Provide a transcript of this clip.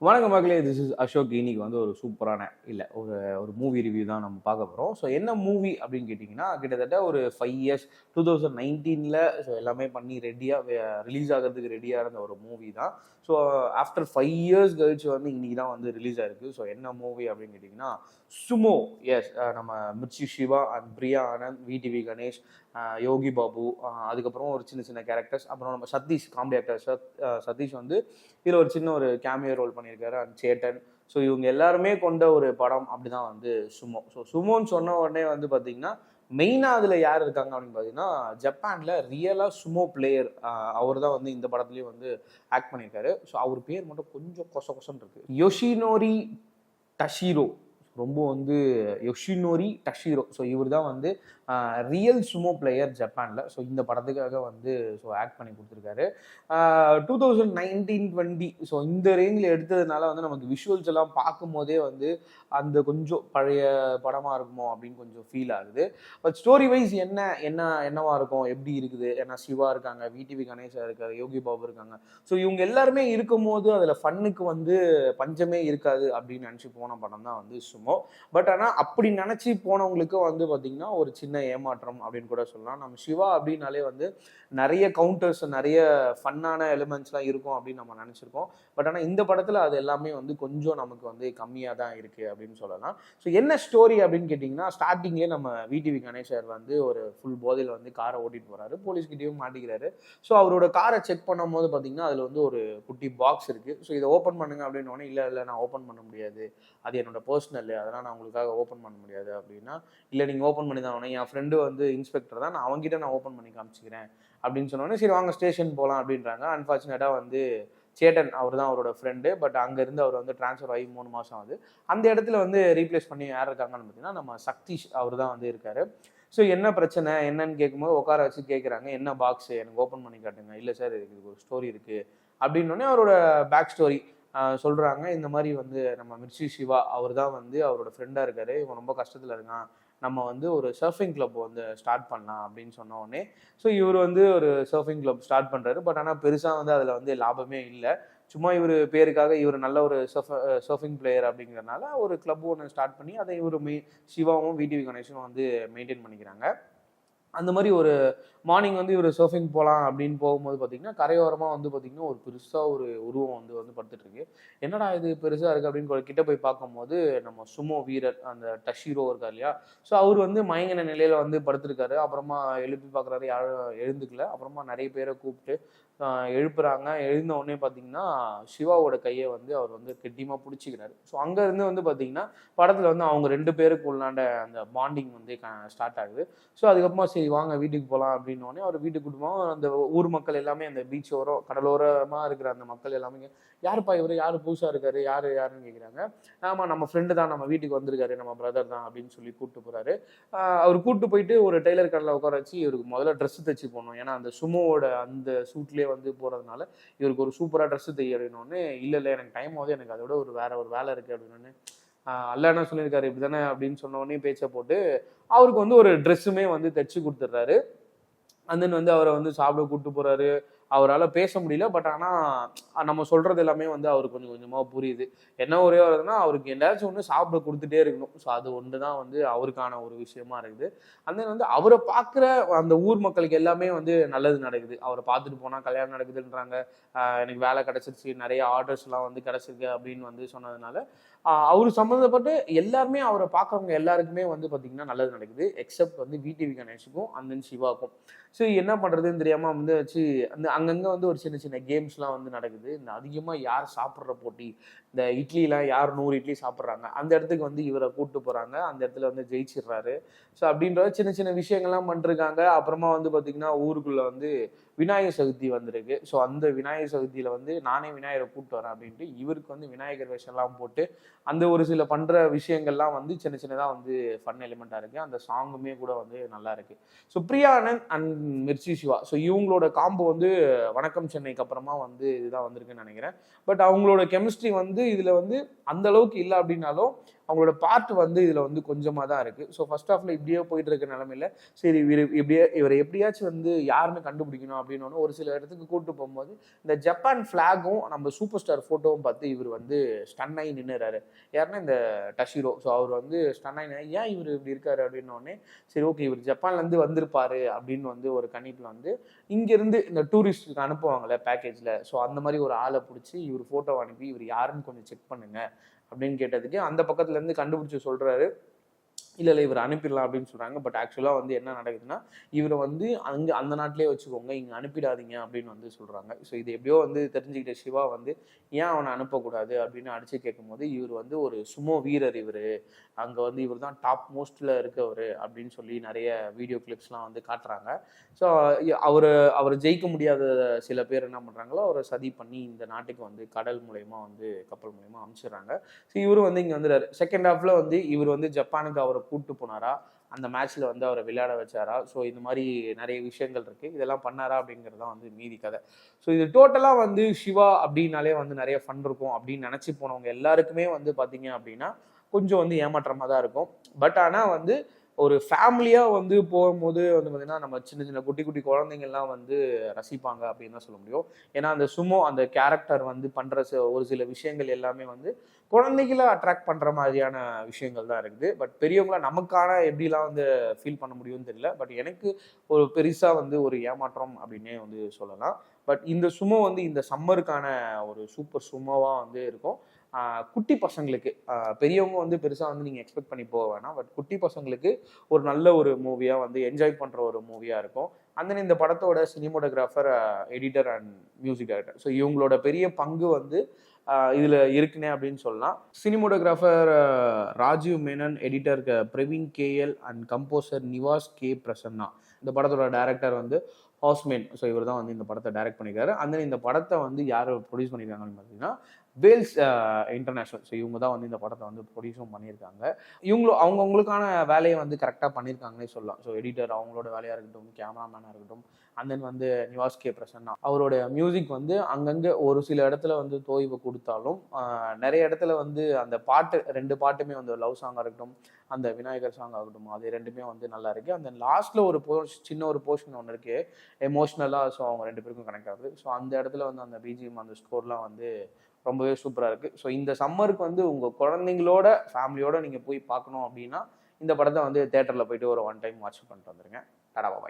வணக்கம் மக்களே, this is Ashok. இன்னைக்கு வந்து ஒரு சூப்பரான இல்லை ஒரு ஒரு மூவி ரிவ்யூ தான் நம்ம பார்க்க போகிறோம். ஸோ என்ன மூவி அப்படின்னு கேட்டிங்கன்னா, கிட்டத்தட்ட ஒரு 5 இயர்ஸ் 2019ல் ஸோ எல்லாமே பண்ணி ரெடியாக ரிலீஸ் ஆகிறதுக்கு ரெடியாக இருந்த ஒரு மூவி தான். ஸோ ஆஃப்டர் 5 இயர்ஸ் கழிச்சு வந்து இன்னைக்கு தான் வந்து ரிலீஸ் ஆயிருக்கு. ஸோ என்ன மூவி அப்படின்னு கேட்டிங்கன்னா, சுமோ. எஸ், நம்ம மிர்ச்சி சிவா அண்ட் பிரியா ஆனந்த், விடிவி கணேஷ், யோகி பாபு, அதுக்கப்புறம் ஒரு சின்ன சின்ன கேரக்டர்ஸ், அப்புறம் நம்ம சதீஷ், காமெடி ஆக்டர் சதீஷ் வந்து இதில் ஒரு சின்ன ஒரு கேமியோ ரோல் பண்ணியிருக்காரு, அண்ட் சேட்டன். ஸோ இவங்க எல்லாருமே கொண்ட ஒரு படம் அப்படிதான் வந்து சுமோ. ஸோ சுமோன்னு சொன்ன உடனே வந்து பார்த்தீங்கன்னா, மெயினாக அதில் யார் இருக்காங்க அப்படின்னு பார்த்தீங்கன்னா, ஜப்பானில் ரியலாக சுமோ பிளேயர் அவர் தான் வந்து இந்த படத்துலேயும் வந்து ஆக்ட் பண்ணியிருக்காரு. ஸோ அவர் பேர் மட்டும் கொஞ்சம் கொசன்னு இருக்கு, யோஷினோரி டஷிரோ. ரொம்ப வந்து யோஷினோரி டஷிரோ. ஸோ இவர் தான் வந்து ரியல் சுமோ பிளேயர் ஜப்பானில். ஸோ இந்த படத்துக்காக வந்து ஸோ ஆக்ட் பண்ணி கொடுத்துருக்காரு. 2019-20 ஸோ இந்த ரேஞ்சில் எடுத்ததுனால வந்து நமக்கு விஷுவல்ஸ் எல்லாம் பார்க்கும் போதே வந்து அந்த கொஞ்சம் பழைய படமாக இருக்குமோ அப்படின்னு கொஞ்சம் ஃபீல் ஆகுது. பட் ஸ்டோரி வைஸ் என்னவா இருக்கும், எப்படி இருக்குது, ஏன்னா சிவா இருக்காங்க, விடிவி கணேசா இருக்காரு, யோகி பாபு இருக்காங்க. ஸோ இவங்க எல்லாருமே இருக்கும் போது அதில் ஃபன்னுக்கு வந்து பஞ்சமே இருக்காது அப்படின்னு நினச்சி போன படம் தான் வந்து சுமோ. பட் ஆனால் அப்படி நினச்சி போனவங்களுக்கு வந்து பார்த்தீங்கன்னா ஒரு சின்ன ஏமாற்றம் அப்படின்னு கூட சொல்லலாம். நம்ம சிவா அப்படின்னாலே வந்து நிறைய கவுண்டர்ஸ், நிறைய ஃபன்னான எலிமெண்ட்ஸ்லாம் இருக்கும் அப்படின்னு நம்ம நினச்சிருக்கோம். பட் ஆனால் இந்த படத்தில் அது எல்லாமே வந்து கொஞ்சம் நமக்கு வந்து கம்மியாக தான் இருக்குது அப்படின்னு சொல்லலாம். ஸோ என்ன ஸ்டோரி அப்படின்னு கேட்டிங்கன்னா, ஸ்டார்டிங்லேயே நம்ம விடிவி கணேசர் வந்து ஒரு ஃபுல் போதையில் வந்து காரை ஓட்டிட்டு போகிறாரு, போலீஸ்கிட்டையும் மாட்டிக்கிறாரு. ஸோ அவரோட காரை செக் பண்ணும் போது பார்த்தீங்கன்னா அதில் வந்து ஒரு குட்டி பாக்ஸ் இருக்குது. ஸோ இதை ஓப்பன் பண்ணுங்க அப்படின்னு இல்லை நான் ஓப்பன் பண்ண முடியாது, அது என்னோட பர்சனல், அதெல்லாம் நான் உங்களுக்காக ஓப்பன் பண்ண முடியாது அப்படின்னா, இல்லை நீங்கள் ஓப்பன் பண்ணி தான் ஆகணும், என் ஃப்ரெண்டு வந்து இன்ஸ்பெக்டர் தான், நான் அவங்ககிட்ட நான் ஓப்பன் பண்ணி காமிச்சிக்கிறேன் அப்படின்னு சொன்னோடனே சரி வாங்க ஸ்டேஷன் போகலாம் அப்படின்றாங்க. அன்ஃபார்ச்சுனேட்டாக வந்து சேட்டன் அவர் தான் அவரோட ஃப்ரெண்டு. பட் அங்கேருந்து அவர் வந்து ட்ரான்ஸ்ஃபர் ஆகி 3 மாதம் ஆகுது. அந்த இடத்துல வந்து ரீப்ளேஸ் பண்ணி யார் இருக்காங்கன்னு பார்த்தீங்கன்னா, நம்ம சக்தீஷ் அவர் தான் வந்து இருக்காரு. ஸோ என்ன பிரச்சனை என்னன்னு கேட்கும்போது உட்கார வச்சு கேட்குறாங்க, என்ன பாக்ஸு எனக்கு ஓப்பன் பண்ணி காட்டுங்க. இல்லை சார், இதுக்கு ஒரு ஸ்டோரி இருக்குது அப்படின்னோடனே அவரோட பேக் ஸ்டோரி சொல்கிறாங்க. இந்த மாதிரி வந்து நம்ம மிர்ச்சி சிவா அவர் தான் வந்து அவரோட ஃப்ரெண்டாக இருக்காரு, இவன் ரொம்ப கஷ்டத்தில் இருக்கான், நம்ம வந்து ஒரு சர்ஃபிங் கிளப் வந்து ஸ்டார்ட் பண்ணலாம் அப்படின்னு சொன்ன உடனே ஸோ இவர் வந்து ஒரு சர்ஃபிங் கிளப் ஸ்டார்ட் பண்ணுறாரு. பட் ஆனால் பெருசாக வந்து அதில் வந்து லாபமே இல்லை. சும்மா இவர் பேருக்காக இவர் நல்ல ஒரு சர்ஃபிங் பிளேயர் அப்படிங்கிறனால ஒரு கிளப் ஒன்று ஸ்டார்ட் பண்ணி அதை இவர் சிவாவும் விடிவி கணேஷனும் வந்து மெயின்டைன் பண்ணிக்கிறாங்க. அந்த மாதிரி ஒரு மார்னிங் வந்து இவர் சர்ஃபிங் போகலாம் அப்படின்னு போகும்போது பார்த்தீங்கன்னா, கரையோரமாக வந்து பார்த்தீங்கன்னா ஒரு பெருசாக ஒரு உருவம் வந்து படுத்துட்டு இருக்கு. என்னடா இது பெருசாக இருக்குது அப்படின்னு கிட்ட போய் பார்க்கும்போது நம்ம சுமோ வீரர் அந்த டஷிரோ இருக்கார் இல்லையா, ஸோ அவர் வந்து மயங்கின நிலையில் வந்து படுத்திருக்காரு. அப்புறமா எழுப்பி பார்க்குறாரு, யாரும் எழுந்துக்கல. அப்புறமா நிறைய பேரை கூப்பிட்டு எழுப்புறாங்க. எழுந்த உடனே பார்த்தீங்கன்னா சிவாவோட கையை வந்து அவர் வந்து கெட்டியமாக பிடிச்சிக்கிறாரு. ஸோ அங்கேருந்து வந்து பார்த்தீங்கன்னா படத்தில் வந்து அவங்க 2 பேருக்கு உள்ளாண்ட அந்த பாண்டிங் வந்து ஸ்டார்ட் ஆகுது. ஸோ அதுக்கப்புறமா சரி வாங்க வீட்டுக்கு போகலாம் அப்படின்னோடனே அவர் வீட்டுக்கு கூட்டமாக அந்த ஊர் மக்கள் எல்லாமே, அந்த பீச் ஓரம் கடலோரமாக இருக்கிற அந்த மக்கள் எல்லாமே, யாருப்பா இவர், யார் புதுசாக இருக்காரு, யாருன்னு கேட்குறாங்க. ஆமாம் நம்ம ஃப்ரெண்டு தான், நம்ம வீட்டுக்கு வந்திருக்காரு, நம்ம பிரதர் தான் அப்படின்னு சொல்லி கூப்பிட்டு போகிறாரு. அவர் கூப்பிட்டு போயிட்டு ஒரு டெய்லர் கடையில் உட்கார வச்சு இவருக்கு முதல்ல ட்ரெஸ்ஸு தைச்சி போடணும். ஏன்னா அந்த சுமோவோட அந்த சூட்லேயே வந்து போகிறதுனால இவருக்கு ஒரு சூப்பராக ட்ரெஸ்ஸு தையணுன்னு, இல்லை எனக்கு டைம் ஆகுது, எனக்கு அதோட ஒரு வேலை இருக்குது அப்படின்னு அல்ல என்ன சொல்லியிருக்காரு இப்படி தானே அப்படின்னு சொன்னோடனே பேச்சை போட்டு அவருக்கு வந்து ஒரு ட்ரெஸ்ஸுமே வந்து தைச்சி கொடுத்துட்றாரு. அண்ட் தென் வந்து அவரை வந்து சாப்பிட கூப்பிட்டு போகிறாரு. அவரால் பேச முடியல. பட் ஆனால் நம்ம சொல்கிறது எல்லாமே வந்து அவருக்கு கொஞ்சம் கொஞ்சமாக புரியுது. என்ன ஒரே வருதுன்னா அவருக்கு என்னாச்சும் ஒன்று சாப்பிட கொடுத்துட்டே இருக்கணும். ஸோ அது ஒன்று தான் வந்து அவருக்கான ஒரு விஷயமா இருக்குது. அந்த வந்து அவரை பார்க்குற அந்த ஊர் மக்களுக்கு எல்லாமே வந்து நல்லது நடக்குது. அவரை பார்த்துட்டு போனால் கல்யாணம் நடக்குதுன்றாங்க, எனக்கு வேலை கிடச்சிருச்சு, நிறைய ஆர்டர்ஸ்லாம் வந்து கிடச்சிருக்கு அப்படின்னு வந்து சொன்னதுனால அவர் சம்மந்தப்பட்டு எல்லாருமே அவரை பார்க்குறவங்க எல்லாருக்குமே வந்து பார்த்திங்கன்னா நல்லது நடக்குது. எக்ஸப்ட் வந்து விடிவி கணேஷுக்கும் அந்த சிவாவுக்கும். ஸோ என்ன பண்ணுறதுன்னு தெரியாமல் வந்து வச்சு அந்த அங்கங்கே வந்து ஒரு சின்ன சின்ன கேம்ஸ்லாம் வந்து நடக்குது. இந்த அதிகமாக யார் சாப்பிட்ற போட்டி, இந்த இட்லிலாம் யார் 100 இட்லி சாப்பிட்றாங்க அந்த இடத்துக்கு வந்து இவரை கூப்பிட்டு போகிறாங்க. அந்த இடத்துல வந்து ஜெயிச்சிடுறாரு. ஸோ அப்படின்ற சின்ன சின்ன விஷயங்கள்லாம் பண்ணிருக்காங்க. அப்புறமா வந்து பார்த்திங்கன்னா ஊருக்குள்ளே வந்து விநாயகர் சதுர்த்தி வந்திருக்கு. ஸோ அந்த விநாயகர் சதுர்த்தியில் வந்து நானே விநாயகரை கூப்பிட்டு வரேன் அப்படின்ட்டு இவருக்கு வந்து விநாயகர் வேஷம்லாம் போட்டு அந்த ஒரு சில பண்ணுற விஷயங்கள்லாம் வந்து சின்ன சின்னதாக வந்து ஃபன் எலிமெண்ட்டாக இருக்குது. அந்த சாங்குமே கூட வந்து நல்லா இருக்குது. So Priya Anand and Mirchi Shiva, so இவங்களோட காம்போ வந்து வணக்கம் சென்னைக்கு அப்புறமா வந்து இதுதான் வந்திருக்குன்னு நினைக்கிறேன். பட் அவங்களோட கெமிஸ்ட்ரி வந்து இதில் வந்து அந்த அளவுக்கு இல்லை அப்படின்னாலும் அவங்களோட பார்ட் வந்து இதில் வந்து கொஞ்சமாக தான் இருக்குது. ஸோ ஃபர்ஸ்ட் ஹாஃபில் இப்படியே போயிட்டு இருக்க நிலமையில சரி இவரை எப்படியாச்சும் வந்து யாருன்னு கண்டுபிடிக்கணும் அப்படின்னு ஒரு சில இடத்துக்கு கூப்பிட்டு போகும்போது இந்த ஜப்பான் ஃப்ளாகும் நம்ம சூப்பர் ஸ்டார் ஃபோட்டோவும் பார்த்து இவர் வந்து ஸ்டன் ஆகி நின்றுறாரு. யாருன்னா இந்த டஷிரோ. ஸோ அவர் வந்து ஸ்டன் ஆகி ஏன் இவர் இப்படி இருக்காரு அப்படின்னோடனே சரி ஓகே இவர் ஜப்பான்லேருந்து வந்திருப்பாரு அப்படின்னு வந்து ஒரு கணிப்பில் வந்து இங்கேருந்து இந்த டூரிஸ்ட்டுக்கு அனுப்புவாங்கள்ல பேக்கேஜில். ஸோ அந்த மாதிரி ஒரு ஆளை பிடிச்சி இவர் ஃபோட்டோ அனுப்பி இவர் யாருன்னு கொஞ்சம் செக் பண்ணுங்க அப்படின்னு கேட்டதுக்கு அந்த பக்கத்துலேருந்து கண்டுபிடிச்சி சொல்கிறாரு இல்லை இவர் அனுப்பிடலாம் அப்படின்னு சொல்கிறாங்க. பட் ஆக்சுவலாக வந்து என்ன நடக்குதுன்னா இவரை வந்து அங்கே அந்த நாட்டிலே வச்சுக்கோங்க, இங்கே அனுப்பிடாதீங்க அப்படின்னு வந்து சொல்கிறாங்க. ஸோ இது எப்படியோ வந்து தெரிஞ்சுக்கிட்ட சிவா வந்து ஏன் அவனை அனுப்பக்கூடாது அப்படின்னு அடித்து கேட்கும்போது இவர் வந்து ஒரு சுமோ வீரர், இவர் அங்கே வந்து இவர் தான் டாப் மோஸ்ட்டில் இருக்கவர் அப்படின்னு சொல்லி நிறைய வீடியோ கிளிப்ஸ்லாம் வந்து காட்டுறாங்க. ஸோ அவர் ஜெயிக்க முடியாத சில பேர் என்ன பண்ணுறாங்களோ அவரை சதி பண்ணி இந்த நாட்டுக்கு வந்து கடல் மூலயமா வந்து கப்பல் மூலயமா அனுப்பிச்சிடுறாங்க. ஸோ இவரும் வந்து இங்கே வந்துடுறாரு. செகண்ட் ஹாஃபில் வந்து இவர் வந்து ஜப்பானுக்கு அவரை கூப்பிட்டு போனாரா, அந்த மேட்ச்ல வந்து அவரை விளையாட வச்சாரா, ஸோ இந்த மாதிரி நிறைய விஷயங்கள் இருக்கு, இதெல்லாம் பண்ணாரா அப்படிங்கிறது தான் வந்து மீதி கதை. ஸோ இது டோட்டலா வந்து சிவா அப்படின்னாலே வந்து நிறைய ஃபன் இருக்கும் அப்படின்னு நினைச்சு போனவங்க எல்லாருக்குமே வந்து பாத்தீங்க அப்படின்னா கொஞ்சம் வந்து ஏமாற்றமா தான் இருக்கும். பட் ஆனா வந்து ஒரு ஃபேமிலியா வந்து போகும்போது வந்து பார்த்தீங்கன்னா நம்ம சின்ன சின்ன குட்டி குட்டி குழந்தைங்கள்லாம் வந்து ரசிப்பாங்க அப்படின்னு தான் சொல்ல முடியும். ஏன்னா அந்த சுமோ அந்த கேரக்டர் வந்து பண்ற ஒரு சில விஷயங்கள் எல்லாமே வந்து குழந்தைகளை அட்ராக்ட் பண்ற மாதிரியான விஷயங்கள் தான் இருக்குது. பட் பெரியவங்கள நமக்கான எப்படிலாம் வந்து ஃபீல் பண்ண முடியும்னு தெரியல. பட் எனக்கு ஒரு பெருசா வந்து ஒரு ஏமாற்றம் அப்படின்னே வந்து சொல்லலாம். பட் இந்த சுமோ வந்து இந்த சம்மருக்கான ஒரு சூப்பர் சுமோவா வந்து இருக்கும். குட்டி பசங்களுக்கு, பெரியவங்க வந்து பெருசாக வந்து நீங்கள் எக்ஸ்பெக்ட் பண்ணி போக வேணாம். பட் குட்டி பசங்களுக்கு ஒரு நல்ல ஒரு மூவியாக வந்து என்ஜாய் பண்ணுற ஒரு மூவியாக இருக்கும். அந்த இந்த படத்தோட cinematographer, editor and music director, so இவங்களோட பெரிய பங்கு வந்து இதில் இருக்குனே அப்படின்னு சொல்லலாம். Cinematographer Rajiv Menon, editor Praveen KL and composer Nivas K Prasanna. இந்த படத்தோட டைரக்டர் வந்து ஹாஸ்மேன். ஸோ இவர் தான் வந்து இந்த படத்தை டைரக்ட் பண்ணியிருக்காரு. அந்த இந்த படத்தை வந்து யார் ப்ரொடியூஸ் பண்ணியிருக்காங்கன்னு பார்த்தீங்கன்னா வேல்ஸ் இன்டர்நேஷனல். ஸோ இவங்க தான் வந்து இந்த படத்தை வந்து ப்ரொடியூஸும் பண்ணியிருக்காங்க. இவங்களும் அவங்கவுங்களுக்கான வேலையை வந்து கரெக்டாக பண்ணியிருக்காங்கன்னே சொல்லலாம். ஸோ எடிட்டர் அவங்களோட வேலையாக இருக்கட்டும், கேமராமேனாக இருக்கட்டும், அண்ட் தென் வந்து நிவாஸ் கே பிரசன்னா அவரோட மியூசிக் வந்து அங்கங்கே ஒரு சில இடத்துல வந்து தோய்வு கொடுத்தாலும் நிறைய இடத்துல வந்து அந்த பாட்டு 2 பாட்டுமே வந்து லவ் சாங்காக இருக்கட்டும், அந்த விநாயகர் சாங் ஆகட்டும், அது 2மே வந்து நல்லா இருக்கு. அந்த லாஸ்ட்ல ஒரு சின்ன ஒரு போர்ஷன் ஒன்று இருக்கு எமோஷ்னலாக. ஸோ அவங்க 2 பேருக்கும் கனெக்ட் ஆகுது. ஸோ அந்த இடத்துல வந்து அந்த பிஜிஎம் அந்த ஸ்கோர்லாம் வந்து ரொம்பவே சூப்பராக இருக்குது. ஸோ இந்த சம்மருக்கு வந்து உங்கள் குழந்தைங்களோட ஃபேமிலியோட நீங்கள் போய் பார்க்கணும் அப்படின்னா இந்த படத்தை வந்து தேட்டரில் போயிட்டு ஒரு 1 டைம் வாட்ச் பண்ணிட்டு வந்துருங்க. டடா பாய்.